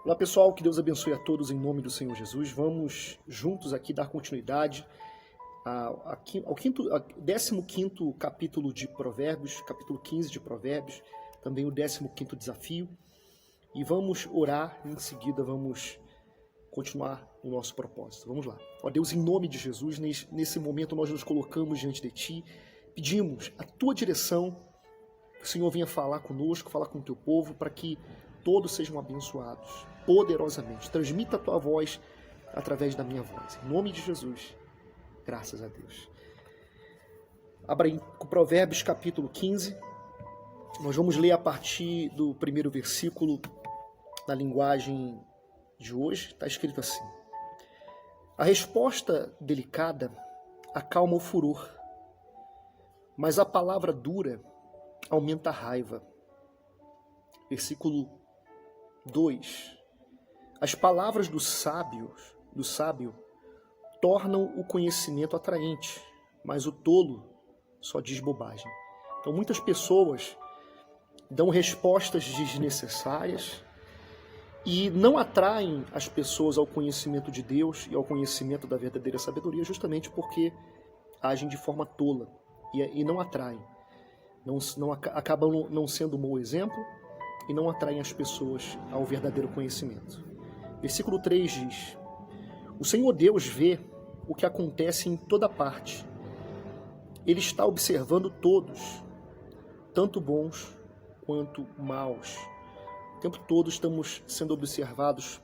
Olá pessoal, que Deus abençoe a todos em nome do Senhor Jesus. Vamos juntos aqui dar continuidade ao 15º capítulo de Provérbios, capítulo 15 de Provérbios, também o 15º desafio. E vamos orar, em seguida vamos continuar o nosso propósito. Vamos lá. Ó Deus, em nome de Jesus, nesse momento nós nos colocamos diante de Ti, pedimos a Tua direção, que o Senhor venha falar conosco, falar com o Teu povo, para que todos sejam abençoados poderosamente. Transmita a Tua voz através da minha voz. Em nome de Jesus, graças a Deus. Abra aí com Provérbios capítulo 15. Nós vamos ler a partir do primeiro versículo na linguagem de hoje. Está escrito assim: a resposta delicada acalma o furor, mas a palavra dura aumenta a raiva. Versículo 2. As palavras do sábio tornam o conhecimento atraente, mas o tolo só diz bobagem. Então muitas pessoas dão respostas desnecessárias e não atraem as pessoas ao conhecimento de Deus e ao conhecimento da verdadeira sabedoria, justamente porque agem de forma tola e não atraem. Acabam não sendo um bom exemplo e não atraem as pessoas ao verdadeiro conhecimento. Versículo 3 diz: o Senhor Deus vê o que acontece em toda parte. Ele está observando todos, tanto bons quanto maus. O tempo todo estamos sendo observados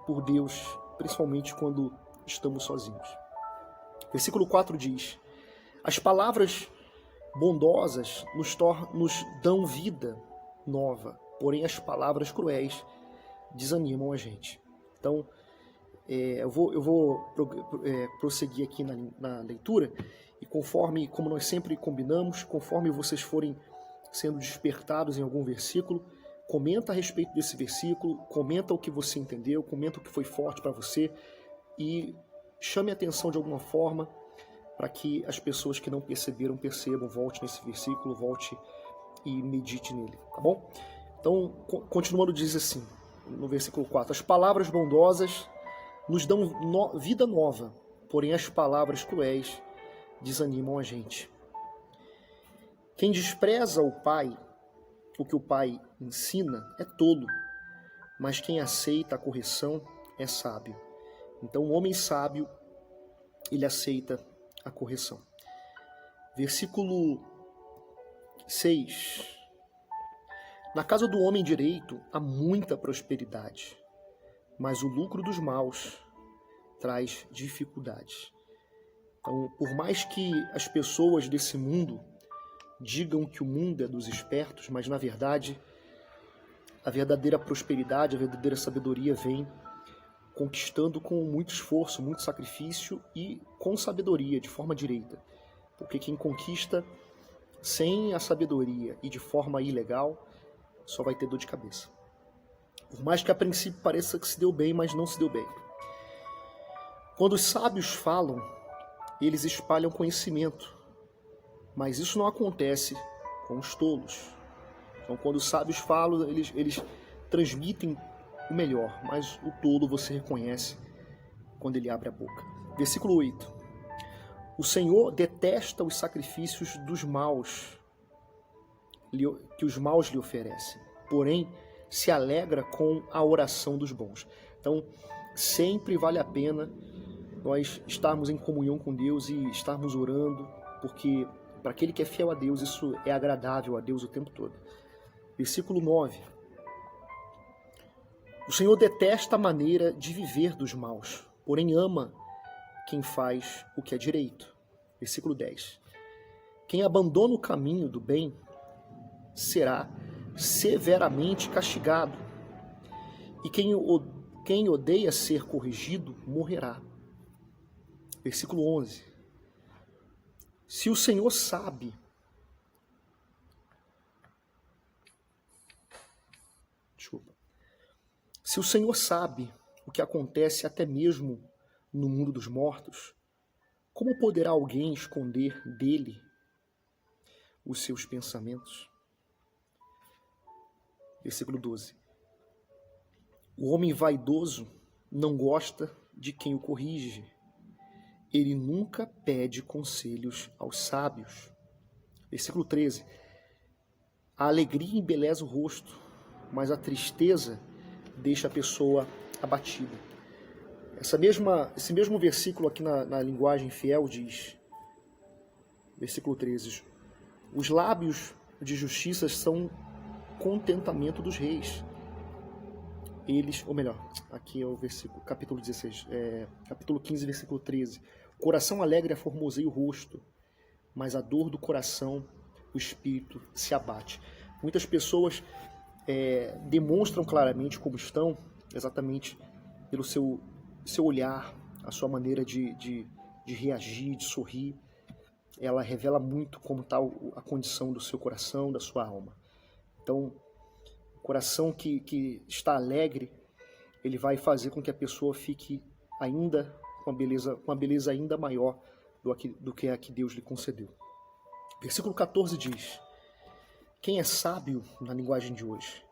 por Deus, principalmente quando estamos sozinhos. Versículo 4 diz: as palavras bondosas nos dão vida nova, porém as palavras cruéis desanimam a gente. Então, eu vou prosseguir aqui na leitura, e como nós sempre combinamos, conforme vocês forem sendo despertados em algum versículo, comenta a respeito desse versículo, comenta o que você entendeu, comenta o que foi forte para você e chame a atenção de alguma forma para que as pessoas que não perceberam, percebam, volte nesse versículo, volte e medite nele, tá bom? Então, continuando, diz assim, no versículo 4, as palavras bondosas nos dão vida nova, porém as palavras cruéis desanimam a gente. Quem despreza o que o pai ensina é tolo, mas quem aceita a correção é sábio. Então o homem sábio, ele aceita a correção. Versículo 6. Na casa do homem direito há muita prosperidade, mas o lucro dos maus traz dificuldades. Então, por mais que as pessoas desse mundo digam que o mundo é dos espertos, mas na verdade a verdadeira prosperidade, a verdadeira sabedoria vem conquistando com muito esforço, muito sacrifício e com sabedoria, de forma direita. Porque quem conquista sem a sabedoria e de forma ilegal só vai ter dor de cabeça. Por mais que a princípio pareça que se deu bem, mas não se deu bem. Quando os sábios falam, eles espalham conhecimento, mas isso não acontece com os tolos. Então, quando os sábios falam, eles transmitem o melhor, mas o tolo você reconhece quando ele abre a boca. Versículo 8. O Senhor detesta os sacrifícios dos maus, que os maus lhe oferecem, porém se alegra com a oração dos bons. Então, sempre vale a pena nós estarmos em comunhão com Deus e estarmos orando, porque para aquele que é fiel a Deus, isso é agradável a Deus o tempo todo. Versículo 9. O Senhor detesta a maneira de viver dos maus, porém ama quem faz o que é direito. Versículo 10. Quem abandona o caminho do bem será severamente castigado, e quem odeia ser corrigido morrerá. Versículo 11. Se o Senhor sabe Se o Senhor sabe o que acontece até mesmo no mundo dos mortos, como poderá alguém esconder dele os seus pensamentos? Versículo 12. O homem vaidoso não gosta de quem o corrige. Ele nunca pede conselhos aos sábios. Versículo 13. A alegria embeleza o rosto, mas a tristeza deixa a pessoa abatida. Esse mesmo versículo aqui na linguagem fiel diz, versículo 13, os lábios de justiça são contentamento dos reis. Eles, ou melhor, aqui é o versículo, capítulo 16, capítulo 15, versículo 13. O coração alegre formoseia o rosto, mas a dor do coração, o espírito se abate. Muitas pessoas demonstram claramente como estão, exatamente pelo seu olhar, a sua maneira de reagir, de sorrir. Ela revela muito como está a condição do seu coração, da sua alma. Então, o coração que está alegre, ele vai fazer com que a pessoa fique ainda com uma beleza ainda maior do que a que Deus lhe concedeu. Versículo 14 diz, quem é sábio na linguagem de hoje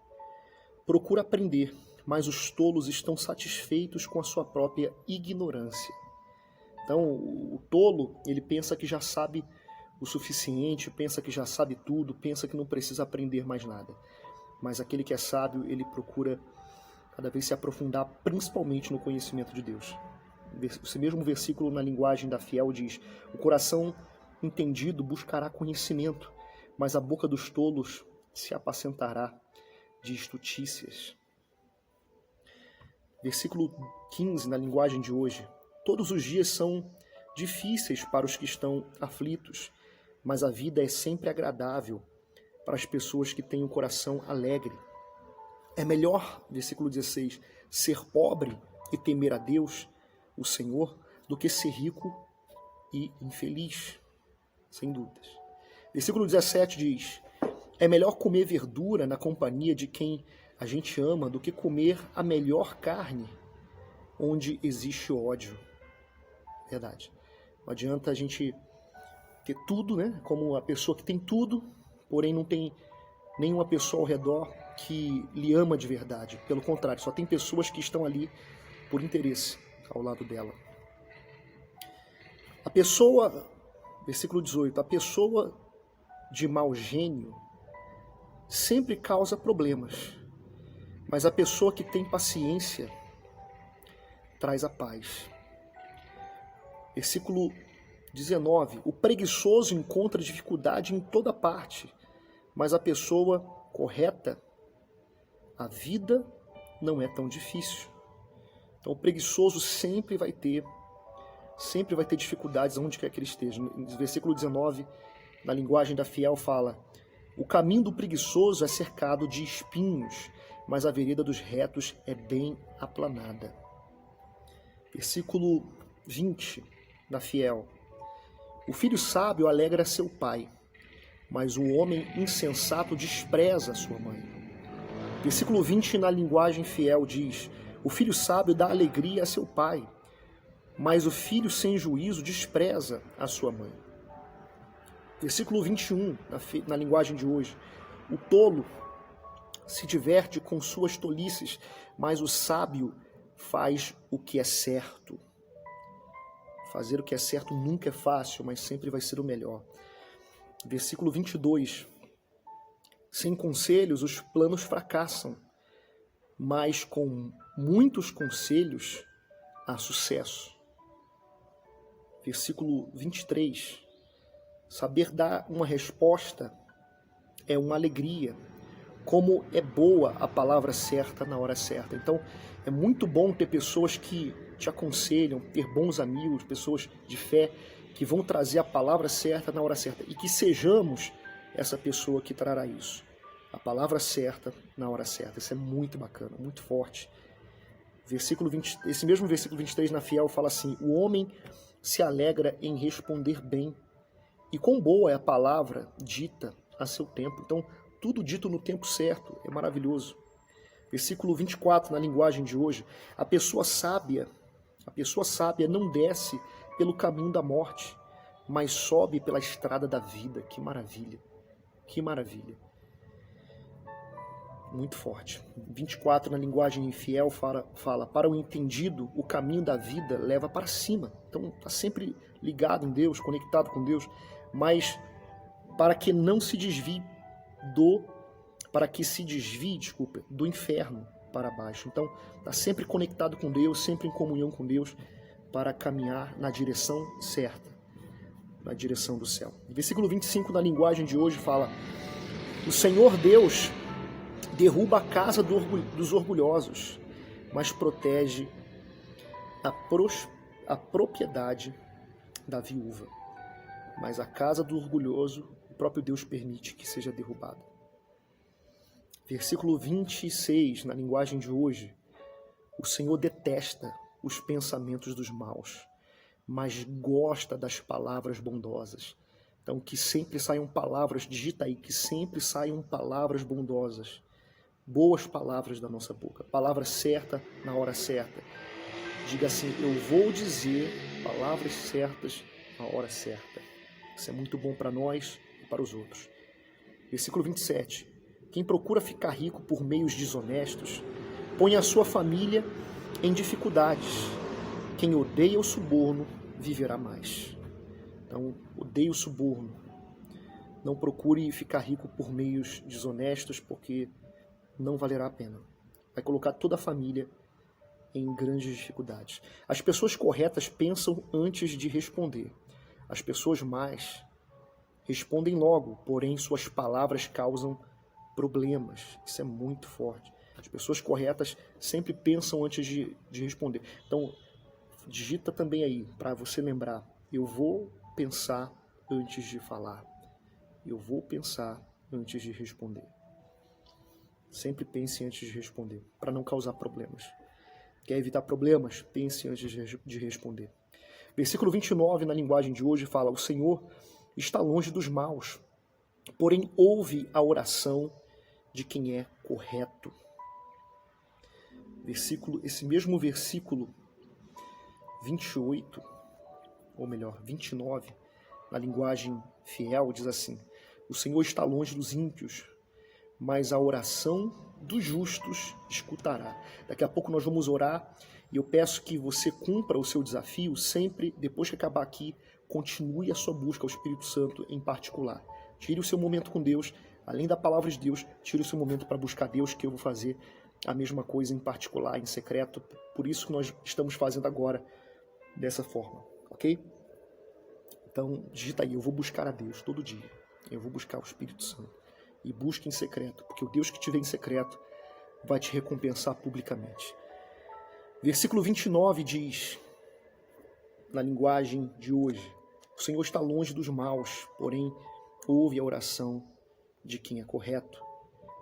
procura aprender, mas os tolos estão satisfeitos com a sua própria ignorância. Então, o tolo, ele pensa que já sabe o suficiente, pensa que já sabe tudo, pensa que não precisa aprender mais nada. Mas aquele que é sábio, ele procura cada vez se aprofundar, principalmente no conhecimento de Deus. Esse mesmo versículo na linguagem da fiel diz, o coração entendido buscará conhecimento, mas a boca dos tolos se apacentará de estutícias. Versículo 15, na linguagem de hoje. Todos os dias são difíceis para os que estão aflitos, mas a vida é sempre agradável para as pessoas que têm o coração alegre. É melhor, versículo 16, ser pobre e temer a Deus, o Senhor, do que ser rico e infeliz, sem dúvidas. Versículo 17 diz, é melhor comer verdura na companhia de quem a gente ama do que comer a melhor carne onde existe ódio. Verdade. Não adianta a gente ter tudo, né? Como a pessoa que tem tudo, porém não tem nenhuma pessoa ao redor que lhe ama de verdade. Pelo contrário, só tem pessoas que estão ali por interesse ao lado dela. A pessoa, versículo 18, a pessoa de mau gênio sempre causa problemas, mas a pessoa que tem paciência traz a paz. Versículo 19, o preguiçoso encontra dificuldade em toda parte, mas a pessoa correta, a vida não é tão difícil. Então o preguiçoso sempre vai ter dificuldades onde quer que ele esteja. No versículo 19, na linguagem da fiel, fala, o caminho do preguiçoso é cercado de espinhos, mas a vereda dos retos é bem aplanada. Versículo 20, da fiel. O filho sábio alegra seu pai, mas o homem insensato despreza sua mãe. Versículo 20, na linguagem fiel, diz, o filho sábio dá alegria a seu pai, mas o filho sem juízo despreza a sua mãe. Versículo 21, na linguagem de hoje, o tolo se diverte com suas tolices, mas o sábio faz o que é certo. Fazer o que é certo nunca é fácil, mas sempre vai ser o melhor. Versículo 22. Sem conselhos, os planos fracassam, mas com muitos conselhos há sucesso. Versículo 23. Saber dar uma resposta é uma alegria. Como é boa a palavra certa na hora certa. Então, é muito bom ter pessoas que te aconselham, ter bons amigos, pessoas de fé, que vão trazer a palavra certa na hora certa. E que sejamos essa pessoa que trará isso. A palavra certa na hora certa. Isso é muito bacana, muito forte. Esse mesmo versículo 23 na fiel fala assim, o homem se alegra em responder bem. E quão boa é a palavra dita a seu tempo. Então, tudo dito no tempo certo é maravilhoso. Versículo 24, na linguagem de hoje, a pessoa sábia não desce pelo caminho da morte, mas sobe pela estrada da vida. Que maravilha, que maravilha. Muito forte. 24, na linguagem fiel, fala: para o entendido, o caminho da vida leva para cima. Então, está sempre ligado em Deus, conectado com Deus, mas para que se desvie do inferno para baixo. Então, está sempre conectado com Deus, sempre em comunhão com Deus, para caminhar na direção certa, na direção do céu. Versículo 25, na linguagem de hoje, fala: o Senhor Deus derruba a casa dos orgulhosos, mas protege a propriedade da viúva. Mas a casa do orgulhoso, o próprio Deus permite que seja derrubada. Versículo 26, na linguagem de hoje: o Senhor detesta os pensamentos dos maus, mas gosta das palavras bondosas. Então, que sempre saiam palavras, digita aí, que sempre saiam palavras bondosas, boas palavras da nossa boca, palavra certa na hora certa. Diga assim: eu vou dizer palavras certas na hora certa. Isso é muito bom para nós e para os outros. Versículo 27. Quem procura ficar rico por meios desonestos, põe a sua família em dificuldades. Quem odeia o suborno, viverá mais. Então, odeie o suborno. Não procure ficar rico por meios desonestos, porque não valerá a pena. Vai colocar toda a família em grandes dificuldades. As pessoas corretas pensam antes de responder. As pessoas más respondem logo, porém suas palavras causam problemas. Isso é muito forte. As pessoas corretas sempre pensam antes de responder. Então, digita também aí, para você lembrar: eu vou pensar antes de falar. Eu vou pensar antes de responder. Sempre pense antes de responder, para não causar problemas. Quer evitar problemas? Pense antes de responder. Versículo 29, na linguagem de hoje, fala: o Senhor está longe dos maus, porém ouve a oração de quem é correto. Esse mesmo versículo 28, ou melhor, 29, na linguagem fiel, diz assim: o Senhor está longe dos ímpios, mas a oração dos justos escutará. Daqui a pouco nós vamos orar e eu peço que você cumpra o seu desafio sempre, depois que acabar aqui, continue a sua busca ao Espírito Santo em particular. Tire o seu momento com Deus, além da palavra de Deus, tire o seu momento para buscar Deus, que eu vou fazer a mesma coisa em particular, em secreto. Por isso que nós estamos fazendo agora dessa forma, ok? Então, digita aí: eu vou buscar a Deus todo dia. Eu vou buscar o Espírito Santo. E busque em secreto, porque o Deus que te vê em secreto vai te recompensar publicamente. Versículo 29 diz, na linguagem de hoje: o Senhor está longe dos maus, porém ouve a oração de quem é correto.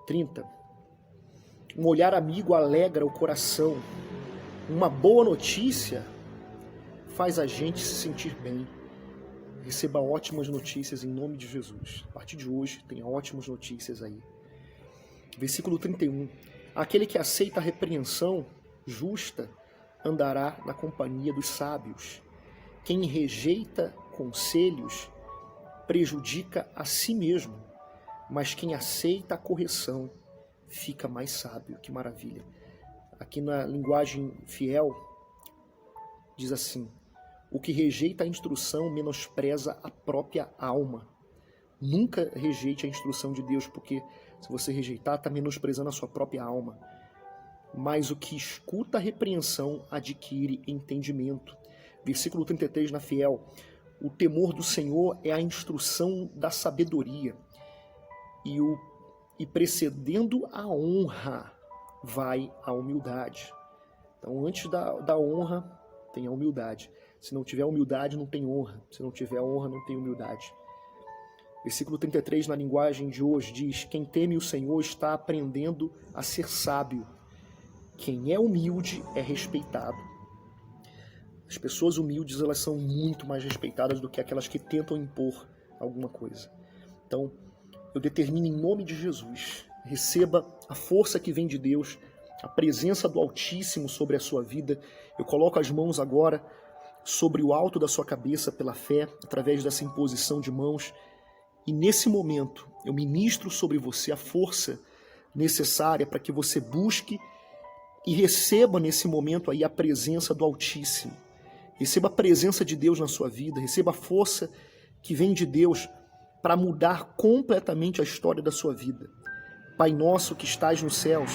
30. Um olhar amigo alegra o coração. Uma boa notícia faz a gente se sentir bem. Receba ótimas notícias em nome de Jesus. A partir de hoje, tem ótimas notícias aí. Versículo 31. Aquele que aceita a repreensão justa andará na companhia dos sábios. Quem rejeita conselhos prejudica a si mesmo, mas quem aceita a correção fica mais sábio. Que maravilha. Aqui na linguagem fiel, diz assim: o que rejeita a instrução menospreza a própria alma. Nunca rejeite a instrução de Deus, porque se você rejeitar, está menosprezando a sua própria alma. Mas o que escuta a repreensão adquire entendimento. Versículo 33 na fiel: o temor do Senhor é a instrução da sabedoria, e precedendo a honra vai a humildade. Então, antes da honra, tem a humildade. Se não tiver humildade, não tem honra. Se não tiver honra, não tem humildade. Versículo 33, na linguagem de hoje, diz: quem teme o Senhor está aprendendo a ser sábio. Quem é humilde é respeitado. As pessoas humildes, elas são muito mais respeitadas do que aquelas que tentam impor alguma coisa. Então, eu determino em nome de Jesus: receba a força que vem de Deus, a presença do Altíssimo sobre a sua vida. Eu coloco as mãos agora sobre o alto da sua cabeça pela fé, através dessa imposição de mãos. E nesse momento, eu ministro sobre você a força necessária para que você busque e receba nesse momento aí a presença do Altíssimo. Receba a presença de Deus na sua vida, receba a força que vem de Deus para mudar completamente a história da sua vida. Pai nosso que estás nos céus,